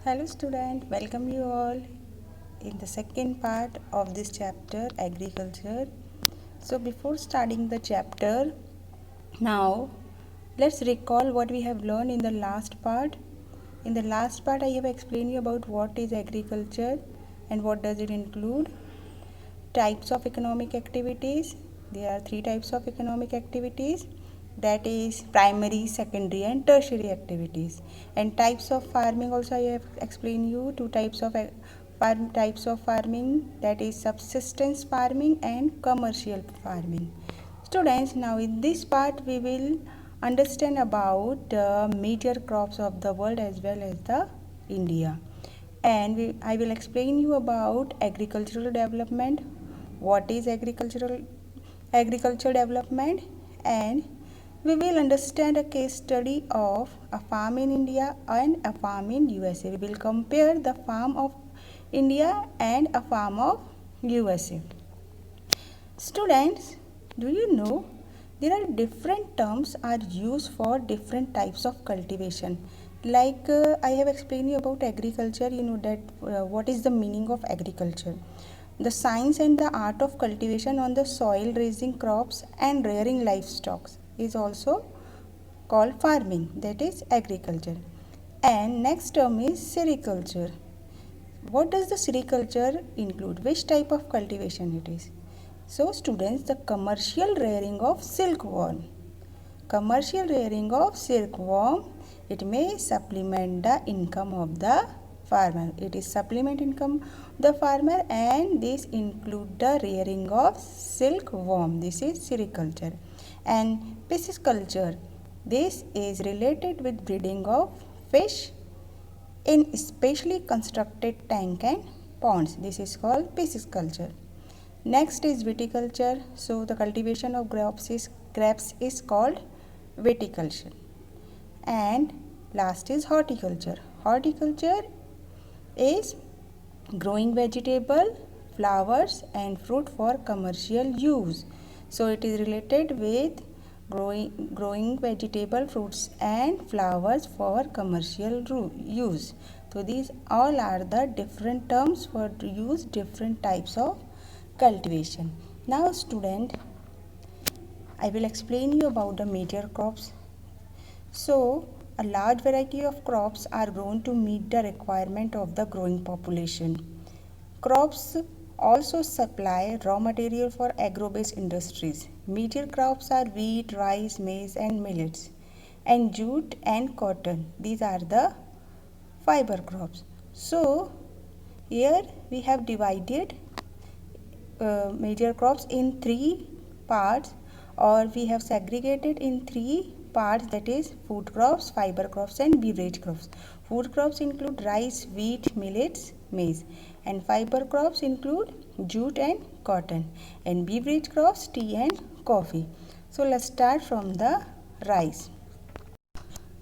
Hello student, welcome you all in the second part of this chapter agriculture. So before starting the chapter, now let's recall what we have learned in the last part. In the last part I have explained you about what is agriculture and what does it include. Types of economic activities. There are three types of economic activities, that is primary, secondary and tertiary activities. And types of farming also I have explained you two types of farming, that is subsistence farming and commercial farming. Students, now in this part we will understand about the major crops of the world as well as the India. And I will explain you about agricultural development, what is agricultural development, and we will understand a case study of a farm in India and a farm in USA. We will compare the farm of India and a farm of USA. Students, do you know there are different terms are used for different types of cultivation? Like I have explained you about agriculture, you know that what is the meaning of agriculture. The science and the art of cultivation on the soil, raising crops and rearing livestock is also called farming, that is agriculture. And next term is sericulture. What does the sericulture include? Which type of cultivation it is? So students, the commercial rearing of silkworm. Commercial rearing of silkworm, it may supplement the income of the farmer. It is supplement income of the farmer, and this include the rearing of silkworm. This is sericulture. And pisciculture, this is related with breeding of fish in specially constructed tank and ponds. This is called pisciculture. Next is viticulture. So the cultivation of grapes is called viticulture. And last is horticulture. Horticulture is growing vegetable, flowers and fruit for commercial use. So it is related with growing vegetable, fruits and flowers for commercial use. So these all are the different terms for to use different types of cultivation. Now student, I will explain you about the major crops. So a large variety of crops are grown to meet the requirement of the growing population. Crops also supply raw material for agro-based industries. Major crops are wheat, rice, maize and millets, and jute and cotton. These are the fiber crops. So here we have divided major crops in three parts, or we have segregated in three parts, that is food crops, fiber crops and beverage crops. Food crops include rice, wheat, millets, maize, and fiber crops include jute and cotton, and beverage crops tea and coffee. So let's start from the rice.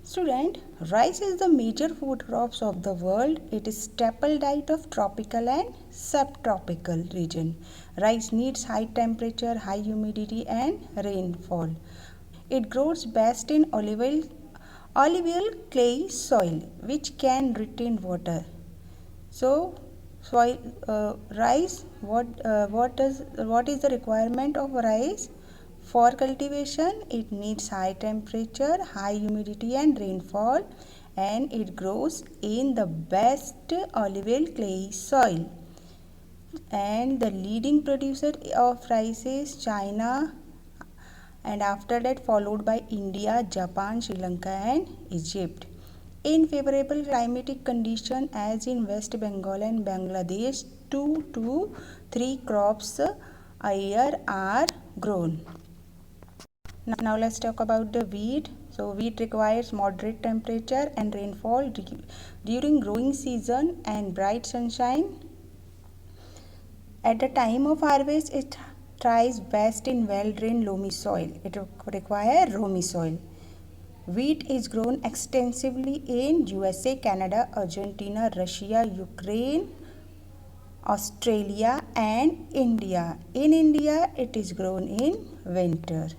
Student, rice is the major food crops of the world. It is staple diet of tropical and subtropical region. Rice needs high temperature, high humidity and rainfall. It grows best in alluvial clay soil which can retain water. So rice, what is the requirement of rice? For cultivation, it needs high temperature, high humidity and rainfall, and it grows in the best alluvial clay soil. And the leading producer of rice is China, and after that followed by India, Japan, Sri Lanka and Egypt. In favorable climatic condition as in West Bengal and Bangladesh, 2 to 3 crops a year are grown. Now let's talk about the wheat. So wheat requires moderate temperature and rainfall during growing season and bright sunshine. At the time of harvest, it thrives best in well-drained loamy soil. It requires loamy soil. Wheat is grown extensively in USA, Canada, Argentina, Russia, Ukraine, Australia and India. In India, it is grown in winter.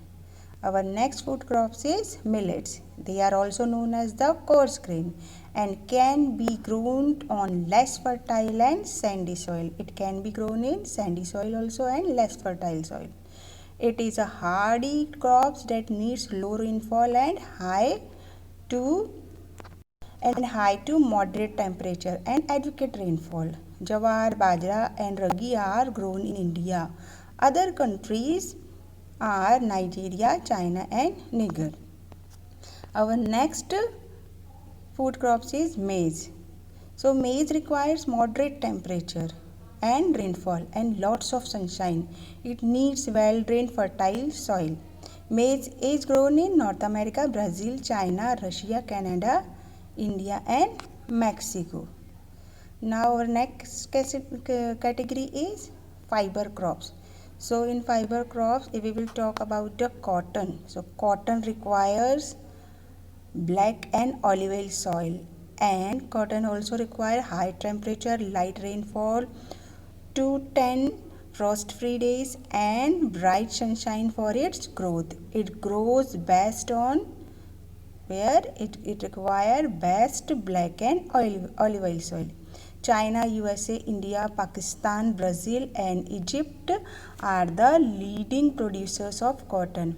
Our next food crops is millets. They are also known as the coarse grain, and can be grown on less fertile and sandy soil. It can be grown in sandy soil also and less fertile soil. It is a hardy crops that needs low rainfall and high to moderate temperature and adequate rainfall. Jawar, bajra and ragi are grown in India. Other countries are Nigeria, China and Niger. Our next food crops is maize. So maize requires moderate temperature and rainfall and lots of sunshine. It needs well-drained fertile soil. Maize is grown in North America, Brazil, China, Russia, Canada, India and Mexico. Now our next category is fiber crops. So in fiber crops we will talk about the cotton. So cotton requires black and olive oil soil, and cotton also require high temperature, light rainfall, 2 to 10 frost-free days and bright sunshine for its growth. It grows best on where it require best black and olive oil soil. China, USA, India, Pakistan, Brazil and Egypt are the leading producers of cotton.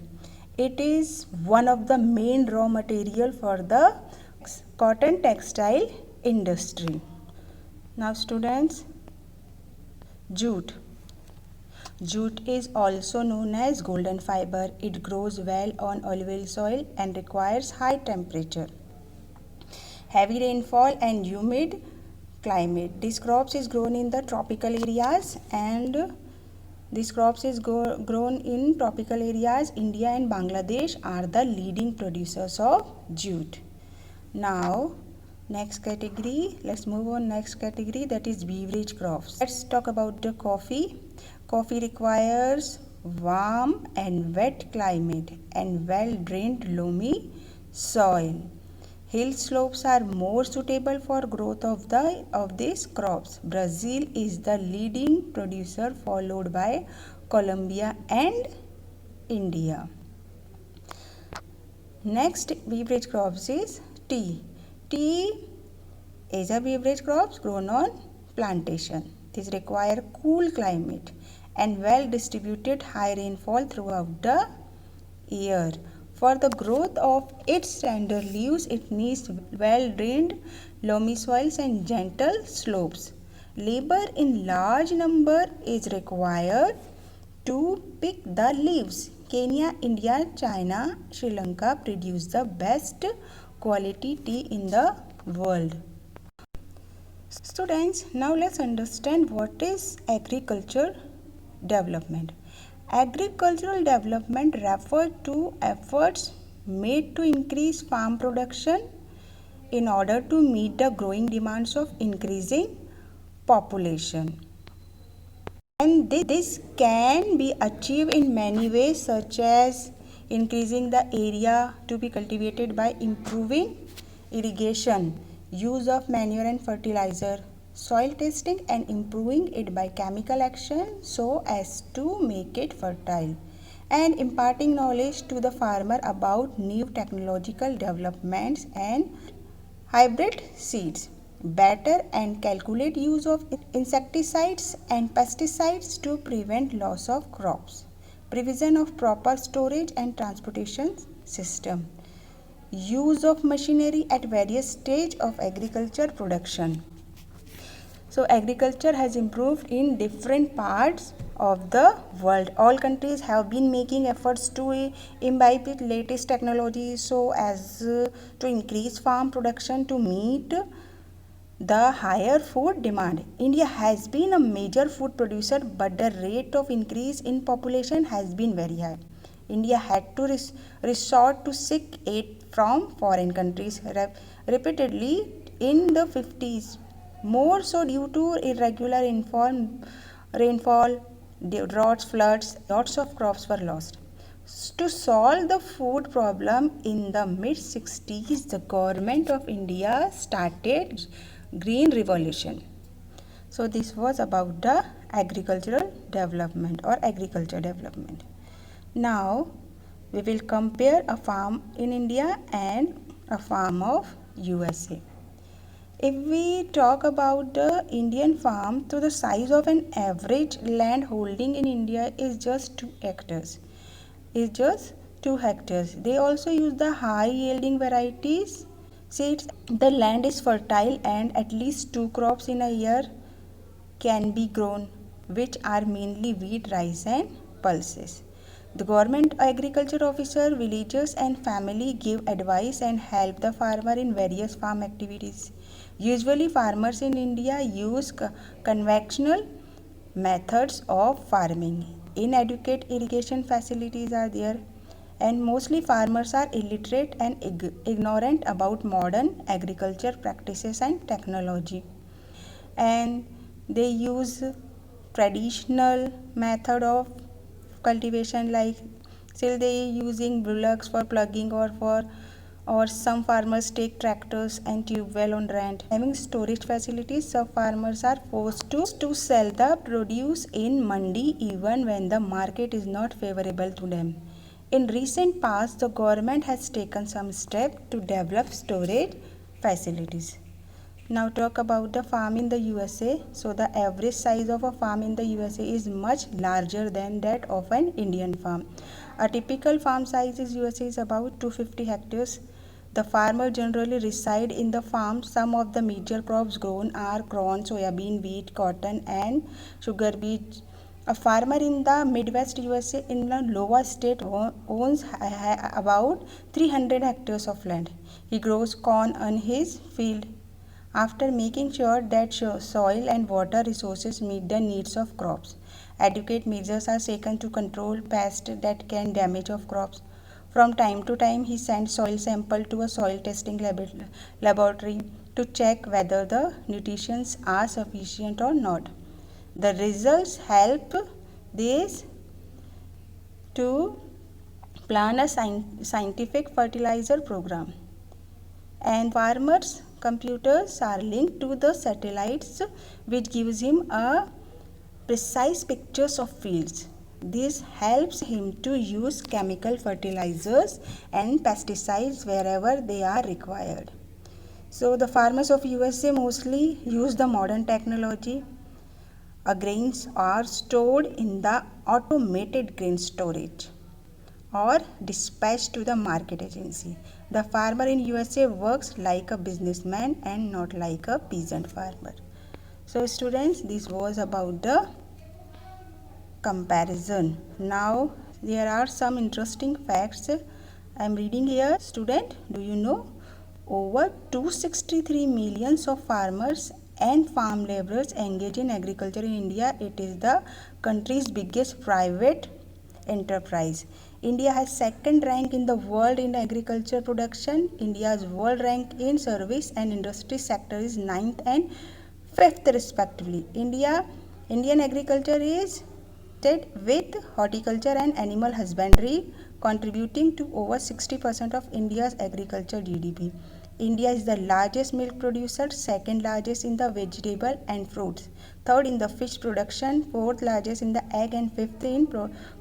It is one of the main raw material for the cotton textile industry. Now students, jute. Jute is also known as golden fiber. It grows well on olive oil soil and requires high temperature, heavy rainfall and humid climate. This crop is grown in the tropical areas and these crops is grown in tropical areas. India and Bangladesh are the leading producers of jute. Now next category, let's move on next category, that is beverage crops. Let's talk about the coffee. Coffee requires warm and wet climate and well drained loamy soil. Hill slopes are more suitable for growth of these crops. Brazil is the leading producer, followed by Colombia and India. Next beverage crops is tea. Tea is a beverage crops grown on plantation. This require cool climate and well distributed high rainfall throughout the year. For the growth of its tender leaves, it needs well-drained loamy soils and gentle slopes. Labor in large number is required to pick the leaves. Kenya, India, China, Sri Lanka produce the best quality tea in the world. Students, now let's understand what is agriculture development. Agricultural development refers to efforts made to increase farm production in order to meet the growing demands of increasing population. And this can be achieved in many ways, such as increasing the area to be cultivated by improving irrigation, use of manure and fertilizer, soil testing and improving it by chemical action so as to make it fertile, and imparting knowledge to the farmer about new technological developments and hybrid seeds. Better and calculate use of insecticides and pesticides to prevent loss of crops. Provision of proper storage and transportation system. Use of machinery at various stages of agriculture production. So agriculture has improved in different parts of the world. All countries have been making efforts to imbibe with latest technology so as to increase farm production to meet the higher food demand. India has been a major food producer, but the rate of increase in population has been very high. India had to resort to seek aid from foreign countries repeatedly in the 50s. More so due to irregular rainfall, droughts, floods, lots of crops were lost. To solve the food problem in the mid-60s, the government of India started Green Revolution. So this was about the agricultural development or agriculture development. Now we will compare a farm in India and a farm of USA. If we talk about the Indian farm, so the size of an average land holding in India is just 2 hectares. Is just 2 hectares. They also use the high yielding varieties seeds. The land is fertile and at least 2 crops in a year can be grown, which are mainly wheat, rice, and pulses. The government agriculture officer, villagers, and family give advice and help the farmer in various farm activities. Usually, farmers in India use conventional methods of farming. Inadequate irrigation facilities are there, and mostly farmers are illiterate and ignorant about modern agriculture practices and technology, and they use traditional method of cultivation, like still they using bullocks for plugging or some farmers take tractors and tube well on rent. Having storage facilities, some farmers are forced to sell the produce in mandi even when the market is not favorable to them. In recent past, the government has taken some steps to develop storage facilities. Now talk about the farm in the USA. So the average size of a farm in the USA is much larger than that of an Indian farm. A typical farm size in USA is about 250 hectares. The farmer generally reside in the farm. Some of the major crops grown are corn, soybean, wheat, cotton, and sugar beet. A farmer in the Midwest USA in a lower state owns about 300 hectares of land. He grows corn on his field after making sure that soil and water resources meet the needs of crops. Adequate measures are taken to control pests that can damage of crops. From time to time, he sends soil sample to a soil testing laboratory to check whether the nutrients are sufficient or not. The results help this to plan a scientific fertilizer program, and farmers computers are linked to the satellites, which gives him a precise pictures of fields. This helps him to use chemical fertilizers and pesticides wherever they are required. So the farmers of USA mostly use the modern technology. Grains are stored in the automated grain storage or dispatched to the market agency. The farmer in USA works like a businessman and not like a peasant farmer. So students, this was about the comparison. Now there are some interesting facts I am reading here. Student, do you know over 263 millions of farmers and farm laborers engage in agriculture in India? It is the country's biggest private enterprise. India has second rank in the world in agriculture production. India's world rank in service and industry sector is 9th and 5th respectively. Indian agriculture is with horticulture and animal husbandry contributing to over 60% of India's agriculture GDP. India is the largest milk producer, second largest in the vegetable and fruits, third in the fish production, fourth largest in the egg, and fifth in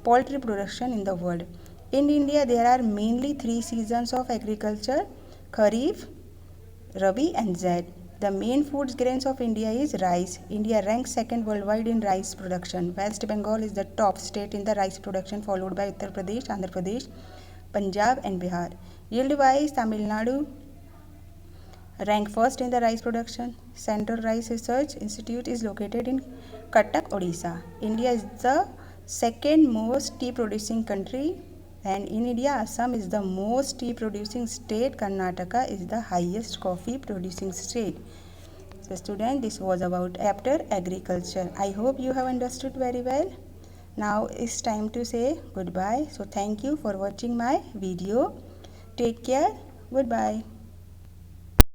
poultry production in the world. In India, there are mainly 3 seasons of agriculture: Kharif, Rabi, and Zaid. The main food grains of India is rice. India ranks second worldwide in rice production. West Bengal is the top state in the rice production, followed by Uttar Pradesh, Andhra Pradesh, Punjab, and Bihar. Yield-wise, Tamil Nadu rank first in the rice production. Central Rice Research Institute is located in Cuttack, Odisha. India is the second most tea producing country, and in India, Assam is the most tea producing state. Karnataka is the highest coffee producing state. So students, this was about after agriculture. I hope you have understood very well. Now it's time to say goodbye. So thank you for watching my video. Take care. Goodbye.